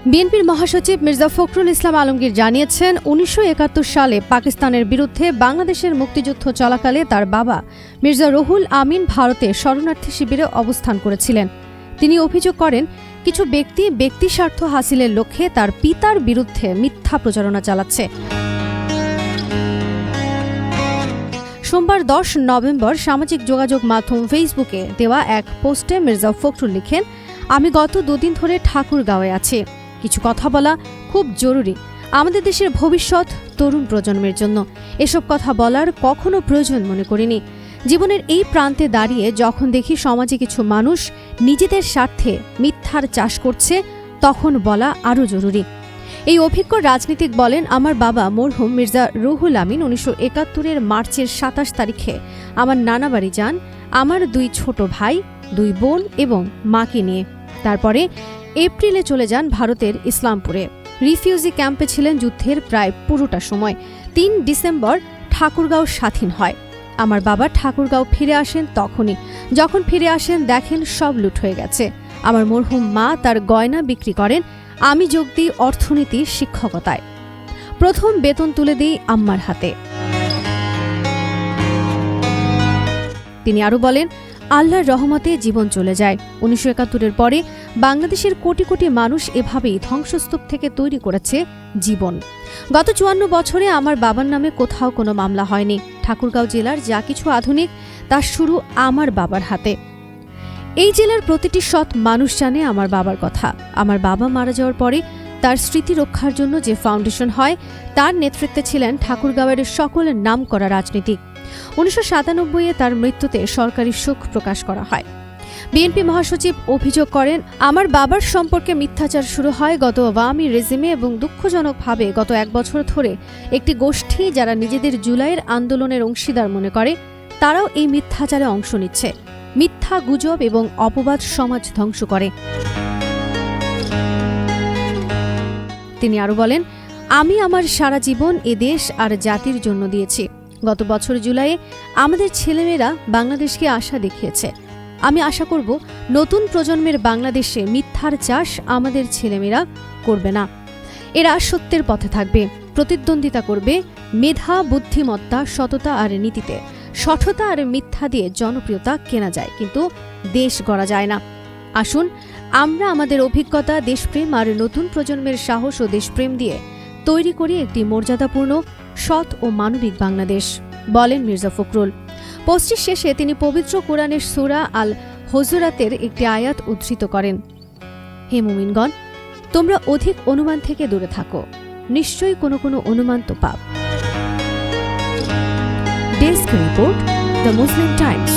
বিএনপির মহাসচিব মির্জা ফখরুল ইসলাম আলমগীর জানিয়েছেন, ১৯৭১ সালে পাকিস্তানের বিরুদ্ধে বাংলাদেশের মুক্তিযুদ্ধ চলাকালে তার বাবা মির্জা রুহুল আমিন ভারতে শরণার্থী শিবিরে অবস্থান করেছিলেন। তিনি অভিযোগ করেন, কিছু ব্যক্তি ব্যক্তিস্বার্থ হাসিলের লক্ষ্যে তার পিতার বিরুদ্ধে মিথ্যা প্রচারণা চালাচ্ছে। সোমবার ১০ নভেম্বর সামাজিক যোগাযোগ মাধ্যম ফেসবুকে দেওয়া এক পোস্টে মির্জা ফখরুল লিখেন, আমি গত দুদিন ধরে ঠাকুরগাঁওয়ে আছি। কিছু কথা বলা খুব জরুরি। আমাদের দেশের ভবিষ্যৎ তরুণ প্রজন্মের জন্য এসব কথা বলার কখনো প্রয়োজন মনে করিনি। জীবনের এই প্রান্তে দাঁড়িয়ে যখন দেখি সমাজে কিছু মানুষ নিজেদের স্বার্থে মিথ্যার চাষ করছে, তখন বলা আরও জরুরি। এই অভিজ্ঞ রাজনীতিক বলেন, আমার বাবা মরহুম মির্জা রুহুল আমিন ১৯৭১-এর মার্চের ২৭ তারিখে আমার নানা বাড়ি যান আমার ২ ছোট ভাই, ২ বোন এবং মাকে নিয়ে। তারপরে এপ্রিলে চলে যান ভারতের ইসলামপুরে। রিফিউজি ক্যাম্পে ছিলেন যুদ্ধের প্রায় পুরোটা সময়। ৩ ডিসেম্বর ঠাকুরগাঁও স্বাধীন হয়। আমার বাবা ঠাকুরগাঁও ফিরে আসেন তখনই। যখন ফিরে আসেন দেখেন সব লুট হয়ে গেছে। আমার মরহুম মা তার গয়না বিক্রি করেন। আমি যোগ দিই অর্থনীতি শিক্ষকতায়। প্রথম বেতন তুলে দিই আম্মার হাতে। তিনি আরও বলেন, আল্লাহর রহমতে জীবন চলে যায়। ১৯৭১-এর পরে বাংলাদেশের কোটি কোটি মানুষ এভাবেই ধ্বংসস্তূপ থেকে তৈরি করেছে জীবন। গত ৫৪ বছরে আমার বাবার নামে কোথাও কোনো মামলা হয়নি। ঠাকুরগাঁও জেলার যা কিছু আধুনিক তার শুরু আমার বাবার হাতে। এই জেলার প্রতিটি সৎ মানুষ জানে আমার বাবার কথা। আমার বাবা মারা যাওয়ার পরে তার স্মৃতি রক্ষার জন্য যে ফাউন্ডেশন হয়, তার নেতৃত্বে ছিলেন ঠাকুরগাঁওয়ের সকল নামকরা রাজনীতিক। ১৯৯৭-এ তার মৃত্যুতে সরকারি শোক প্রকাশ করা হয়। বিএনপি মহাসচিব অভিযোগ করেন, আমার বাবার সম্পর্কে মিথ্যাচার শুরু হয় গত আওয়ামী রেজিমে এবং দুঃখজনকভাবে গত ১ বছর ধরে একটি গোষ্ঠী যারা নিজেদের জুলাইয়ের আন্দোলনের অংশীদার মনে করে, তারাও এই মিথ্যাচারে অংশ নিচ্ছে। মিথ্যা, গুজব এবং অপবাদ সমাজ ধ্বংস করে। তিনি আরও বলেন, আমি আমার সারা জীবন এ দেশ আর জাতির জন্য দিয়েছি। গত বছর জুলাইয়ে আমাদের ছেলেমেয়েরা বাংলাদেশকে আশা দেখিয়েছে। আমি আশা করব নতুন প্রজন্মের বাংলাদেশে মিথ্যার চাষ আমাদের ছেলেমেয়েরা করবে না। এরা সত্যের পথে থাকবে, প্রতিদ্বন্দ্বিতা করবে মেধা, বুদ্ধিমত্তা, সততা আর নীতিতে। সঠতা আর মিথ্যা দিয়ে জনপ্রিয়তা কেনা যায়, কিন্তু দেশ গড়া যায় না। আসুন আমরা আমাদের অভিজ্ঞতা, দেশপ্রেম আর নতুন প্রজন্মের সাহস ও দেশপ্রেম দিয়ে তৈরি করি একটি মর্যাদাপূর্ণ, সৎ ও মানবিক বাংলাদেশ, বলেন মির্জা ফখরুল। পোস্টটির শেষে তিনি পবিত্র কোরআনের সূরা আল হুজুরাতের একটি আয়াত উদ্ধৃত করেন, হে মুমিনগণ, তোমরা অধিক অনুমান থেকে দূরে থাকো, নিশ্চয়ই কোনো কোনো অনুমান তো পাপ। Desk report, the Muslim Times.